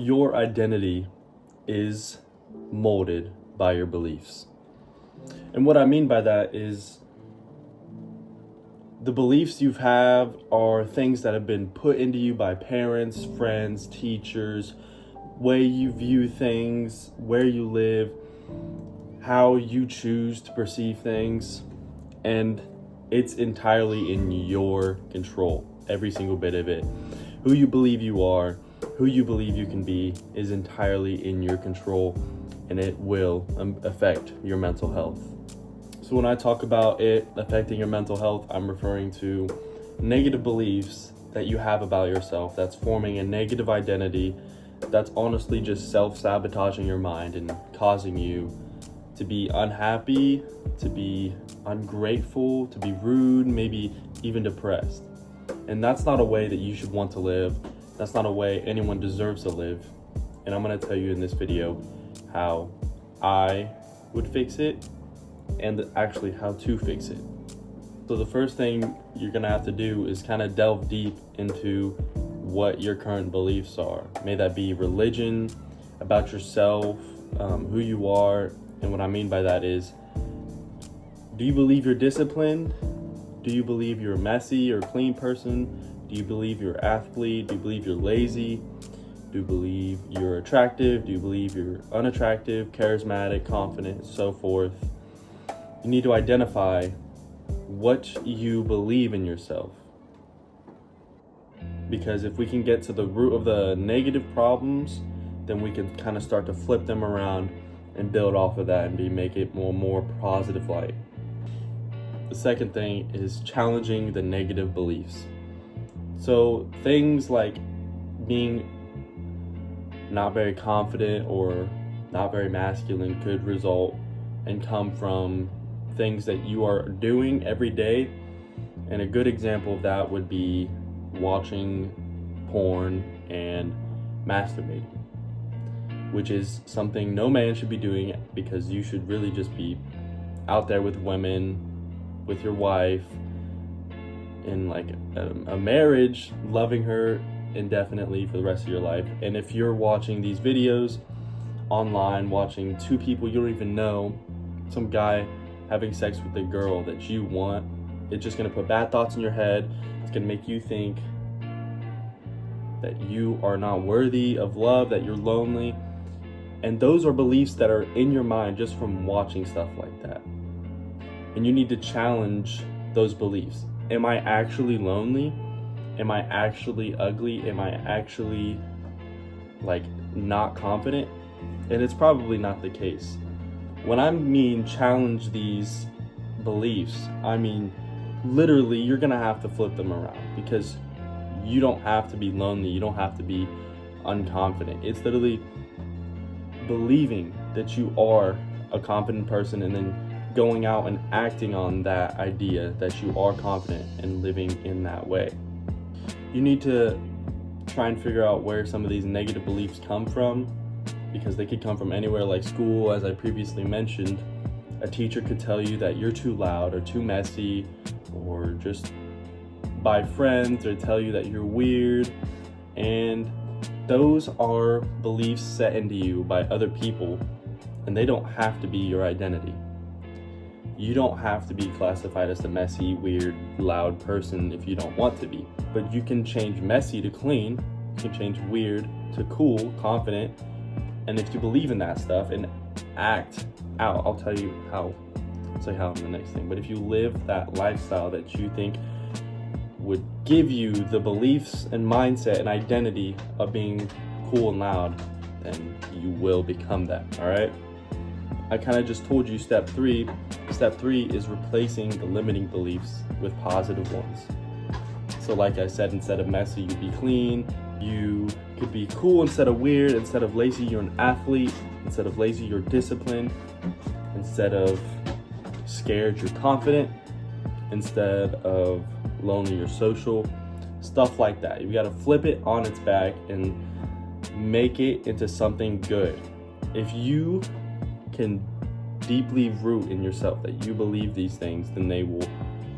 your identity is molded by your beliefs. And what I mean by that is the beliefs you have are things that have been put into you by parents, friends, teachers, way you view things, where you live, how you choose to perceive things, and it's entirely in your control, every single bit of it. Who you believe you are, who you believe you can be is entirely in your control, and it will affect your mental health. So when I talk about it affecting your mental health, I'm referring to negative beliefs that you have about yourself that's forming a negative identity that's honestly just self-sabotaging your mind and causing you to be unhappy, to be ungrateful, to be rude, maybe even depressed. And that's not a way that you should want to live. That's not a way anyone deserves to live. And I'm going to tell you in this video how I would fix it and actually how to fix it. So the first thing you're going to have to do is kind of delve deep into what your current beliefs are. May that be religion, about yourself, who you are. And what I mean by that is, do you believe you're disciplined? Do you believe you're a messy or clean person? Do you believe you're an athlete? Do you believe you're lazy? Do you believe you're attractive? Do you believe you're unattractive, charismatic, confident, so forth? You need to identify what you believe in yourself. Because if we can get to the root of the negative problems, then we can kind of start to flip them around and build off of that and make it more positive light. The second thing is challenging the negative beliefs. So things like being not very confident or not very masculine could result and come from things that you are doing every day. And a good example of that would be watching porn and masturbating, which is something no man should be doing, because you should really just be out there with women, with your wife, in like a marriage, loving her indefinitely for the rest of your life. And if you're watching these videos online, watching two people you don't even know, some guy having sex with a girl that you want, it's just going to put bad thoughts in your head. It's going to make you think that you are not worthy of love, that you're lonely. And those are beliefs that are in your mind just from watching stuff like that. And you need to challenge those beliefs. Am I actually lonely? Am I actually ugly? Am I actually like not confident? And it's probably not the case. When I mean challenge these beliefs, I mean literally you're gonna have to flip them around, because you don't have to be lonely, you don't have to be unconfident. It's literally believing that you are a confident person and then going out and acting on that idea that you are confident and living in that way. You need to try and figure out where some of these negative beliefs come from, because they could come from anywhere, like school. As I previously mentioned, a teacher could tell you that you're too loud or too messy, or just by friends or tell you that you're weird. And those are beliefs set into you by other people, and they don't have to be your identity. You don't have to be classified as the messy, weird, loud person if you don't want to be. But you can change messy to clean, you can change weird to cool, confident. And if you believe in that stuff and act out, I'll tell you how, I'll say how in the next thing. But if you live that lifestyle that you think would give you the beliefs and mindset and identity of being cool and loud, then you will become that, all right? I kind of just told you step three. Step three is replacing the limiting beliefs with positive ones. So like I said, instead of messy, you be clean. You could be cool instead of weird. Instead of lazy, you're an athlete. Instead of lazy, you're disciplined. Instead of scared, you're confident. Instead of lonely, you're social. Stuff like that. You got to flip it on its back and make it into something good. If you can deeply root in yourself that you believe these things, then they will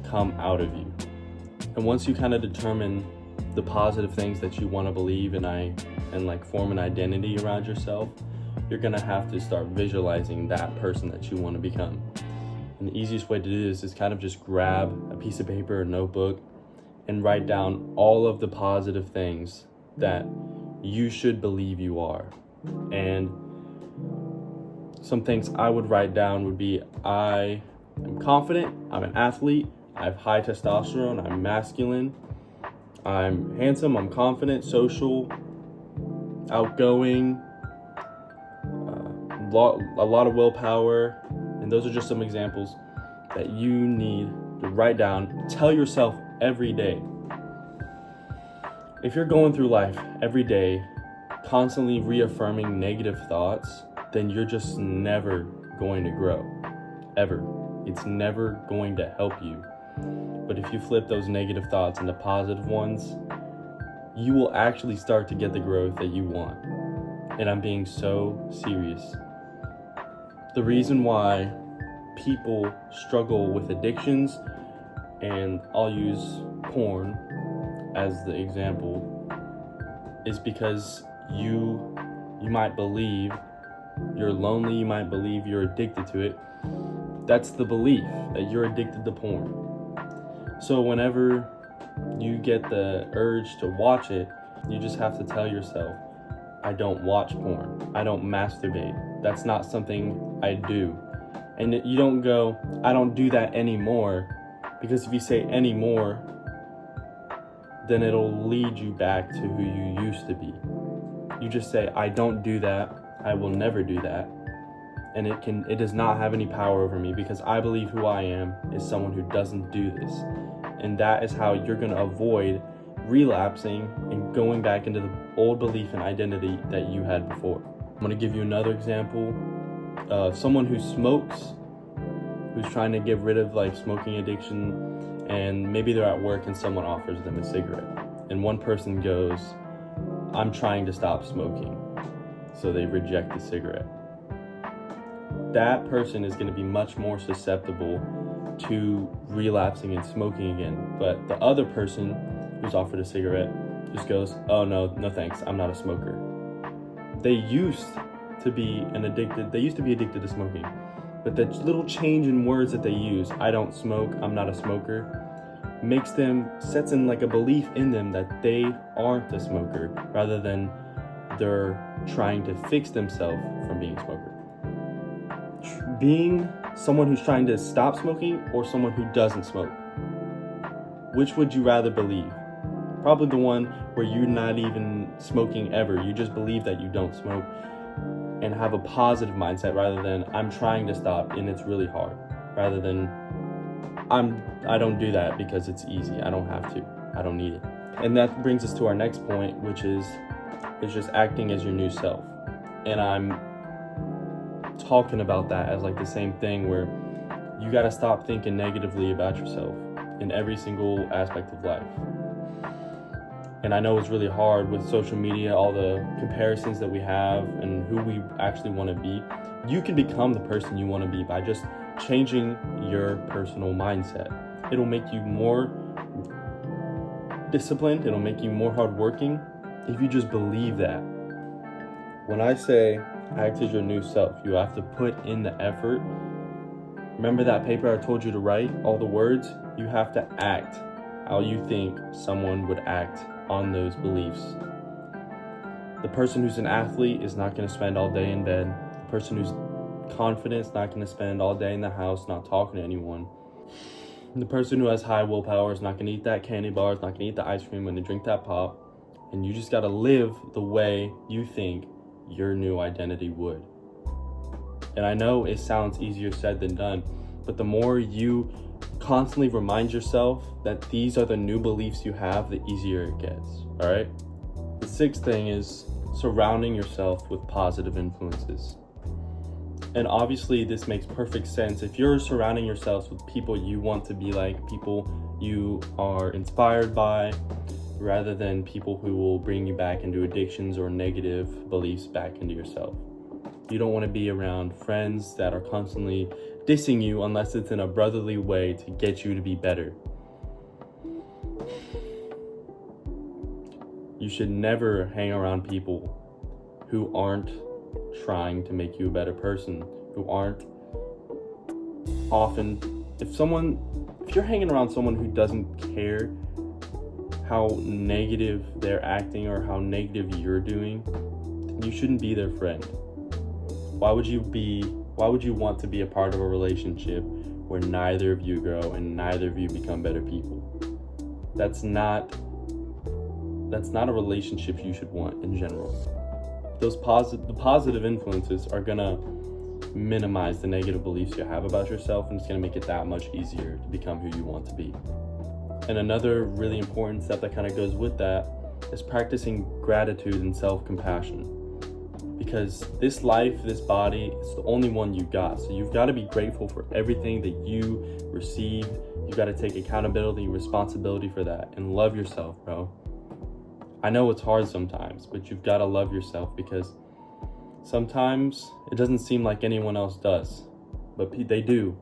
come out of you. And once you kind of determine the positive things that you want to believe, and I and like form an identity around yourself, you're gonna have to start visualizing that person that you want to become. And the easiest way to do this is kind of just grab a piece of paper or notebook and write down all of the positive things that you should believe you are. And some things I would write down would be, I am confident, I'm an athlete, I have high testosterone, I'm masculine, I'm handsome, I'm confident, social, outgoing, a lot of willpower. And those are just some examples that you need to write down. Tell yourself every day. If you're going through life every day constantly reaffirming negative thoughts, then you're just never going to grow, ever. It's never going to help you. But if you flip those negative thoughts into positive ones, you will actually start to get the growth that you want. And I'm being so serious. The reason why people struggle with addictions, and I'll use porn as the example, is because you might believe you're lonely, you might believe you're addicted to it. That's the belief, that you're addicted to porn. So whenever you get the urge to watch it, you just have to tell yourself, I don't watch porn, I don't masturbate, that's not something I do. And you don't go, I don't do that anymore, because if you say anymore, then it'll lead you back to who you used to be. You just say, I don't do that, I will never do that, and it does not have any power over me, because I believe who I am is someone who doesn't do this. And that is how you're going to avoid relapsing and going back into the old belief and identity that you had before. I'm going to give you another example of someone who smokes, who's trying to get rid of like smoking addiction, and maybe they're at work and someone offers them a cigarette, and one person goes, I'm trying to stop smoking, so they reject the cigarette. That person is going to be much more susceptible to relapsing and smoking again. But the other person who's offered a cigarette just goes, oh no thanks, I'm not a smoker. They used to be addicted to smoking, but the little change in words that they use, I don't smoke, I'm not a smoker, sets in like a belief in them that they aren't a smoker, rather than they're trying to fix themselves from being a smoker. Being someone who's trying to stop smoking or someone who doesn't smoke, which would you rather believe? Probably the one where you're not even smoking ever. You just believe that you don't smoke and have a positive mindset, rather than I'm trying to stop and it's really hard, rather than I don't do that because it's easy, I don't have to, I don't need it. And that brings us to our next point, which is just acting as your new self. And I'm talking about that as like the same thing, where you got to stop thinking negatively about yourself in every single aspect of life. And I know it's really hard with social media, all the comparisons that we have and who we actually want to be. You can become the person you want to be by just changing your personal mindset. It'll make you more disciplined, it'll make you more hardworking if you just believe that. When I say act as your new self, you have to put in the effort. Remember that paper I told you to write, all the words? You have to act how you think someone would act on those beliefs. The person who's an athlete is not going to spend all day in bed. The person who's confident is not going to spend all day in the house not talking to anyone. And the person who has high willpower is not going to eat that candy bar, is not going to eat the ice cream when they drink that pop. And you just got to live the way you think your new identity would. And I know it sounds easier said than done, but the more you constantly remind yourself that these are the new beliefs you have, the easier it gets. All right. The sixth thing is surrounding yourself with positive influences. And obviously this makes perfect sense. If you're surrounding yourselves with people you want to be like, people you are inspired by, rather than people who will bring you back into addictions or negative beliefs back into yourself. You don't want to be around friends that are constantly dissing you unless it's in a brotherly way to get you to be better. You should never hang around people who aren't trying to make you a better person, who aren't often, if you're hanging around someone who doesn't care how negative they're acting or how negative you're doing, you shouldn't be their friend. Why would you want to be a part of a relationship where neither of you grow and neither of you become better people? That's not a relationship you should want in general. The positive influences are gonna minimize the negative beliefs you have about yourself, and it's gonna make it that much easier to become who you want to be. And another really important step that kind of goes with that is practicing gratitude and self-compassion. Because this life, this body, it's the only one you got. So you've got to be grateful for everything that you received. You've got to take accountability and responsibility for that and love yourself, bro. I know it's hard sometimes, but you've got to love yourself, because sometimes it doesn't seem like anyone else does, but they do.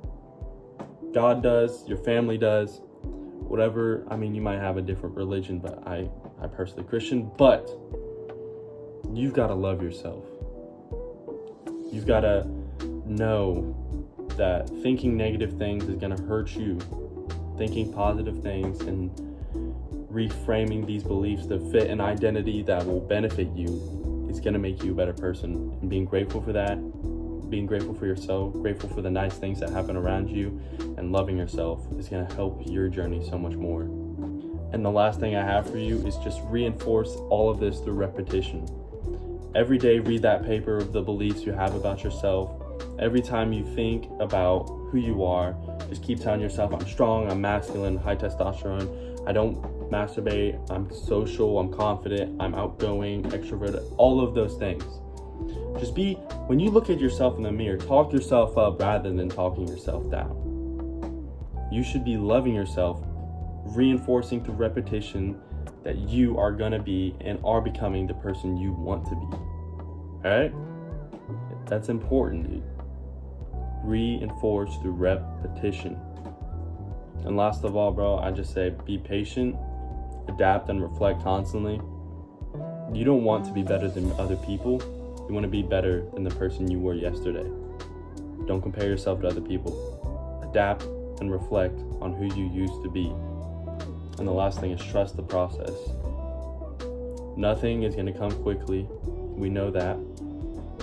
God does, your family does, whatever. I mean, you might have a different religion, but I personally Christian, but you've got to love yourself. You've got to know that thinking negative things is going to hurt you. Thinking positive things and reframing these beliefs to fit an identity that will benefit you is going to make you a better person. And being grateful for that, being grateful for yourself, grateful for the nice things that happen around you, and loving yourself is going to help your journey so much more. And the last thing I have for you is just reinforce all of this through repetition. Every day, read that paper of the beliefs you have about yourself. Every time you think about who you are, just keep telling yourself, I'm strong, I'm masculine, high testosterone, I don't masturbate, I'm social, I'm confident, I'm outgoing, extroverted, all of those things. When you look at yourself in the mirror, talk yourself up rather than talking yourself down. You should be loving yourself, reinforcing through repetition that you are gonna be and are becoming the person you want to be. All right? That's important, dude. Reinforce through repetition. And last of all, bro, I just say be patient, adapt, and reflect constantly. You don't want to be better than other people. You want to be better than the person you were yesterday. Don't compare yourself to other people. Adapt and reflect on who you used to be. And the last thing is trust the process. Nothing is going to come quickly. We know that.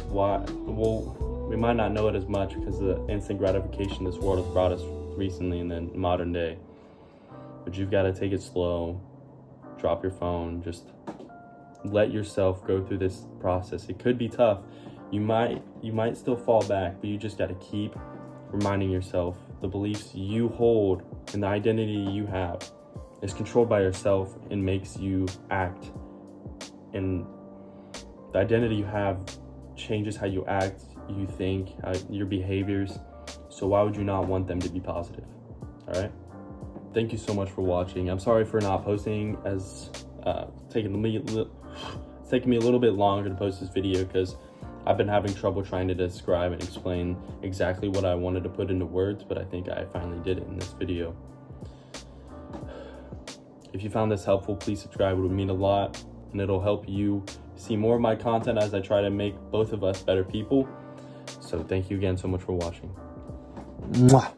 Why? Well, we might not know it as much because of the instant gratification this world has brought us recently in the modern day. But you've got to take it slow. Drop your phone. Just let yourself go through this process. It could be tough. You might still fall back, but you just got to keep reminding yourself the beliefs you hold and the identity you have is controlled by yourself and makes you act. And the identity you have changes how you act, you think, your behaviors. So why would you not want them to be positive? All right. Thank you so much for watching. I'm sorry for not posting, as taking me a little bit longer to post this video because I've been having trouble trying to describe and explain exactly what I wanted to put into words, but I think I finally did it in this video. If you found this helpful, please subscribe. It would mean a lot, and it'll help you see more of my content as I try to make both of us better people. So thank you again so much for watching. Mwah.